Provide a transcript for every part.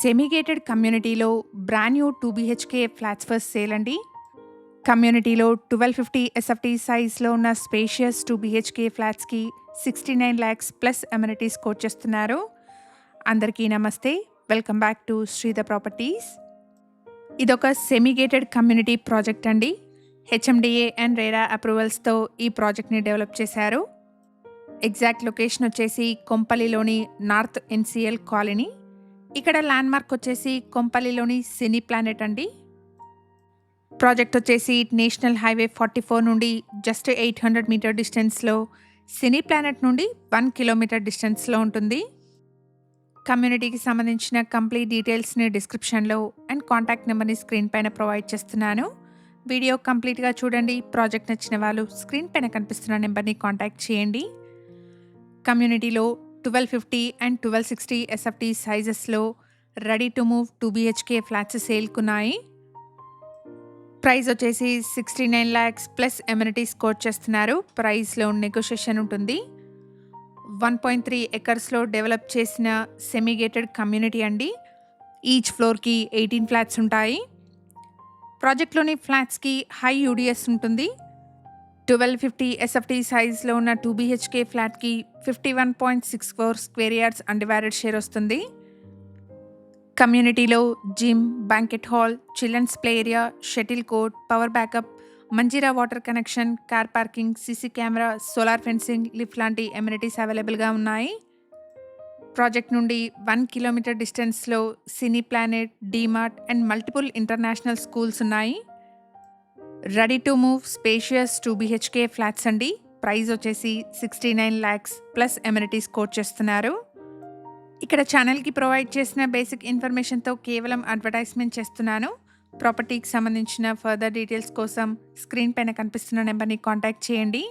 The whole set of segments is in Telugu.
సెమీ గేటెడ్ కమ్యూనిటీలో brand new 2 BHK flats for sale అండి. కమ్యూనిటీలో 1250 ఎస్ఎఫ్టీ సైజ్‌లో ఉన్న స్పేషియస్ 2 బీహెచ్‌కే ఫ్లాట్స్‌కి 69 లాక్స్ ప్లస్ అమ్యూనిటీస్ కోట్ చేస్తున్నారు. అందరికీ నమస్తే. Welcome back to Sridhar properties. ఇదొక సెమీ గేటెడ్ కమ్యూనిటీ ప్రాజెక్ట్ అండి. హెచ్ఎండిఏ అండ్ రేరా అప్రూవల్స్‌తో ఈ ప్రాజెక్ట్‌ని డెవలప్ చేశారు. ఎగ్జాక్ట్ లొకేషన్ వచ్చేసి కొంపల్లిలోని నార్త్ ఎన్సీఎల్ కాలనీ. ఇక్కడ ల్యాండ్‌మార్క్ వచ్చేసి కొంపల్లిలోని సినీ ప్లానెట్ అండి. ప్రాజెక్ట్ వచ్చేసి నేషనల్ హైవే 44 నుండి జస్ట్ 800 మీటర్ డిస్టెన్స్‌లో, సినీ ప్లానెట్ నుండి 1 కిలోమీటర్ డిస్టెన్స్‌లో ఉంటుంది. కమ్యూనిటీకి సంబంధించిన కంప్లీట్ డీటెయిల్స్‌ని డిస్క్రిప్షన్‌లో అండ్ కాంటాక్ట్ నెంబర్‌ని స్క్రీన్ పైన ప్రొవైడ్ చేస్తున్నాను. వీడియో కంప్లీట్‌గా చూడండి. ప్రాజెక్ట్ నచ్చిన వాళ్ళు స్క్రీన్ పైన కనిపిస్తున్న నెంబర్‌ని కాంటాక్ట్ చేయండి. కమ్యూనిటీలో 1250 అండ్ 1260 ఎస్ఎఫ్టీ సైజెస్‌లో ready to move 2 BHK flats సేల్‌కున్నాయి. ప్రైస్ వచ్చేసి 69 లాక్స్ ప్లస్ అమ్యూనిటీస్ కోట్ చేస్తున్నారు. ప్రైస్‌లో నెగోషియేషన్ ఉంటుంది. 1.3 ఎకర్స్‌లో డెవలప్ చేసిన సెమీ గేటెడ్ కమ్యూనిటీ అండి. ఈచ్ ఫ్లోర్‌కి 18 ఫ్లాట్స్ ఉంటాయి. ప్రాజెక్ట్‌లోని ఫ్లాట్స్‌కి హై యూడిఎస్ ఉంటుంది. 1250 ఎస్ఎఫ్టీ సైజ్‌లో ఉన్న 2 బీహెచ్‌కే ఫ్లాట్‌కి 51.64 స్క్వేర్ యార్డ్స్ అన్‌డివైడెడ్ షేర్ వస్తుంది. కమ్యూనిటీలో gym, banquet hall, children's play area, shuttle court, power backup, Manjira water connection, car parking, CC camera, solar fencing, lift లాంటి అమ్యూనిటీస్ అవైలబుల్‌గా ఉన్నాయి. ప్రాజెక్ట్ నుండి 1 కిలోమీటర్ డిస్టెన్స్‌లో Cine Planet, DMart and multiple international schools ఉన్నాయి. Ready to move spacious 2 BHK flats అండి. ప్రైస్ వచ్చేసి 69 లాక్స్ ప్లస్ అమ్యూనిటీస్ కోట్ చేస్తున్నారు. ఇక్కడ ఛానల్‌కి ప్రొవైడ్ చేసిన బేసిక్ ఇన్ఫర్మేషన్‌తో కేవలం అడ్వర్టైజ్మెంట్ చేస్తున్నాను. ప్రాపర్టీకి సంబంధించిన ఫర్దర్ డీటెయిల్స్ కోసం స్క్రీన్ పైన కనిపిస్తున్న నెంబర్‌ని కాంటాక్ట్ చేయండి.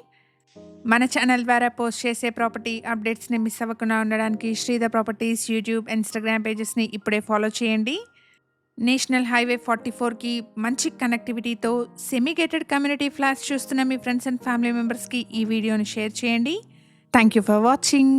మన ఛానల్ ద్వారా పోస్ట్ చేసే ప్రాపర్టీ అప్డేట్స్‌ని మిస్ అవ్వకుండా ఉండడానికి శ్రీధర్ ప్రాపర్టీస్ యూట్యూబ్, ఇన్‌స్టాగ్రామ్ పేజెస్‌ని ఇప్పుడే ఫాలో చేయండి. నేషనల్ హైవే 44కి మంచి కనెక్టివిటీతో సెమీ గేటెడ్ కమ్యూనిటీ ఫ్లాట్స్ చూస్తున్న మీ ఫ్రెండ్స్ అండ్ ఫ్యామిలీ మెంబర్స్‌కి ఈ వీడియోని షేర్ చేయండి. Thank you for watching.